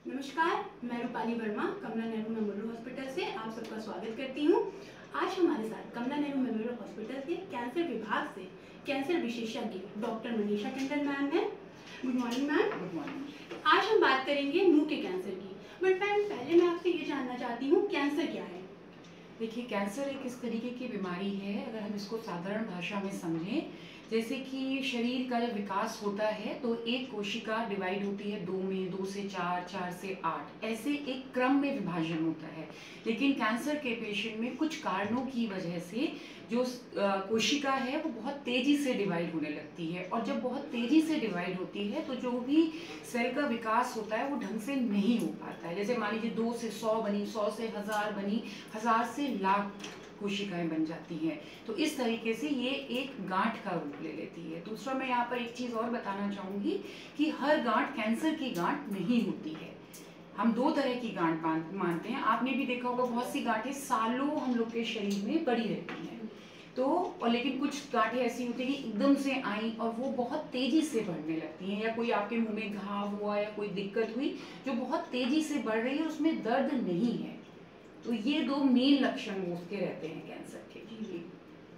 नमस्कार, मैं रूपाली वर्मा कमला Nehru memorial hospital से आप सबका स्वागत करती हूँ। आज हमारे साथ कमला नेहरू मेमोरियल हॉस्पिटल के कैंसर विभाग से कैंसर विशेषज्ञ डॉक्टर मनीषा टंडन मैम हैं। Good morning ma'am. Good morning. आज हम बात करेंगे मुंह के कैंसर की। बट मैम, पहले मैं आपसे ये जानना चाहती हूँ, कैंसर क्या है? देखिए, कैंसर एक इस तरीके की बीमारी है, अगर हम इसको साधारण भाषा में समझें, जैसे कि शरीर का जब विकास होता है तो एक कोशिका डिवाइड होती है दो में, 2 से 4, 4 से 8, ऐसे एक क्रम में विभाजन होता है। लेकिन कैंसर के पेशेंट में कुछ कारणों की वजह से जो कोशिका है वो बहुत तेजी से डिवाइड होने लगती है, और जब बहुत तेजी से डिवाइड होती है तो जो भी सेल का विकास होता है वो ढंग से नहीं हो पाता है। जैसे मान लीजिए 2 से 100 बनी, 100 से 1000 बनी, 1000 से लाख कोशिकाएं बन जाती हैं। तो इस तरीके से ये एक गांठ का रूप ले लेती है। दूसरा, मैं यहाँ पर एक चीज़ और बताना चाहूँगी कि हर गांठ कैंसर की गांठ नहीं होती है। हम 2 तरह की गांठ मानते हैं। आपने भी देखा होगा, बहुत सी गांठें सालों हम लोग के शरीर में पड़ी रहती हैं। तो और लेकिन कुछ गांठें ऐसी होती हैं कि एकदम से आई और वो बहुत तेजी से बढ़ने लगती हैं, या कोई आपके मुंह में घाव हुआ या कोई दिक्कत हुई जो बहुत तेजी से बढ़ रही है, उसमें दर्द नहीं है। तो ये 2 मेन लक्षण उसके रहते हैं कैंसर के। जी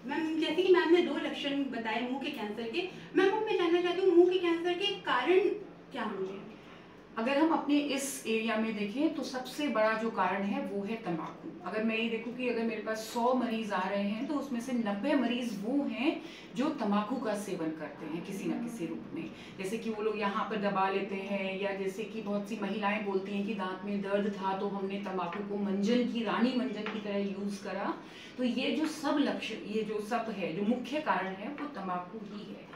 मैम, जैसे कि मैम ने 2 लक्षण बताए मुंह के कैंसर के। मैम, मैं जानना चाहती हूँ, मुंह के कैंसर के कारण क्या होंगे? अगर हम अपने इस एरिया में देखें तो सबसे बड़ा जो कारण है वो है तंबाकू। अगर मैं ये देखूं कि अगर मेरे पास 100 मरीज आ रहे हैं तो उसमें से 90 मरीज वो हैं जो तंबाकू का सेवन करते हैं किसी न किसी रूप में। जैसे कि वो लोग यहाँ पर दबा लेते हैं, या जैसे कि बहुत सी महिलाएं बोलती हैं कि दांत में दर्द था तो हमने तंबाकू को मंजन की, रानी मंजन की तरह यूज करा। तो ये जो सब लक्षण, ये जो सब है, जो मुख्य कारण है वो तंबाकू ही है।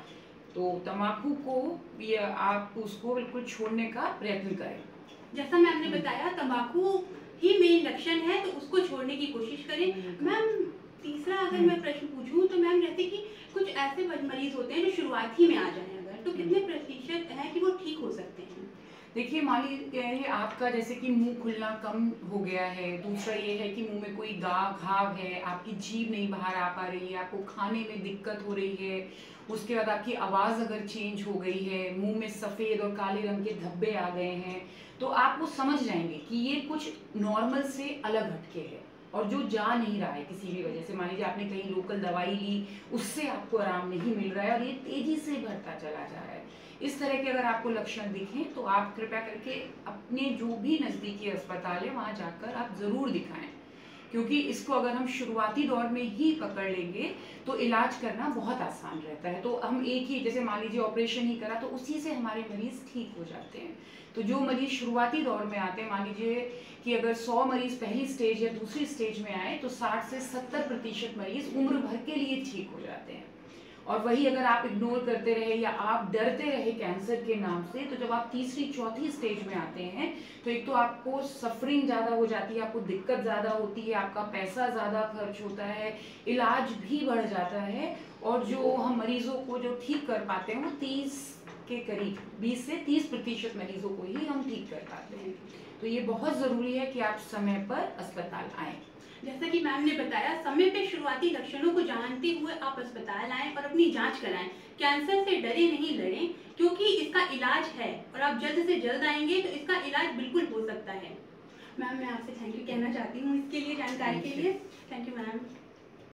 तो तंबाकू को ये आप उसको बिल्कुल छोड़ने का प्रयत्न करें। जैसा मैम ने बताया, तंबाकू ही मेन लक्षण है, तो उसको छोड़ने की कोशिश करें। मैम, तीसरा अगर मैं प्रश्न पूछूं तो मैम, जैसे कि कुछ ऐसे मरीज होते हैं जो शुरुआत ही में आ जाए अगर, तो कितने प्रतिशत है कि वो ठीक हो सकते हैं? देखिए, मान लीजिए आपका जैसे कि मुंह खुलना कम हो गया है, दूसरा ये है कि मुंह में कोई घाव है, आपकी जीभ नहीं बाहर आ पा रही है, आपको खाने में दिक्कत हो रही है, उसके बाद आपकी आवाज़ अगर चेंज हो गई है, मुंह में सफ़ेद और काले रंग के धब्बे आ गए हैं, तो आप वो समझ जाएंगे कि ये कुछ नॉर्मल से अलग हटके है और जो जा नहीं रहा है किसी भी वजह से। मान लीजिए आपने कहीं लोकल दवाई ली, उससे आपको आराम नहीं मिल रहा है और ये तेजी से बढ़ता चला जा रहा है। इस तरह के अगर आपको लक्षण दिखें तो आप कृपया करके अपने जो भी नज़दीकी अस्पताल है वहाँ जाकर आप ज़रूर दिखाएं, क्योंकि इसको अगर हम शुरुआती दौर में ही पकड़ लेंगे तो इलाज करना बहुत आसान रहता है। तो हम एक ही, जैसे मान लीजिए ऑपरेशन ही करा तो उसी से हमारे मरीज ठीक हो जाते हैं। तो जो मरीज शुरुआती दौर में आते हैं, मान लीजिए कि अगर 100 मरीज पहली स्टेज या दूसरी स्टेज में आए तो 60 से 70% मरीज उम्र भर के लिए ठीक हो जाते हैं। और वही अगर आप इग्नोर करते रहे या आप डरते रहे कैंसर के नाम से, तो जब आप तीसरी चौथी स्टेज में आते हैं तो एक तो आपको सफरिंग ज़्यादा हो जाती है, आपको दिक्कत ज़्यादा होती है, आपका पैसा ज़्यादा खर्च होता है, इलाज भी बढ़ जाता है, और जो हम मरीजों को जो ठीक कर पाते हैं वो 30 के करीब, 20 से 30% मरीजों को ही हम ठीक कर पाते हैं। तो ये बहुत ज़रूरी है कि आप समय पर अस्पताल आएँ। जैसा कि मैम ने बताया, समय पे शुरुआती लक्षणों को जानते हुए आप अस्पताल आएं और अपनी जांच कराएं। कैंसर से डरे नहीं, लड़ें, क्योंकि इसका इलाज है और आप जल्द से जल्द आएंगे तो इसका इलाज बिल्कुल हो सकता है। मैम, मैं आपसे थैंक यू कहना चाहती हूँ इसके लिए, जानकारी के लिए। Thank you ma'am.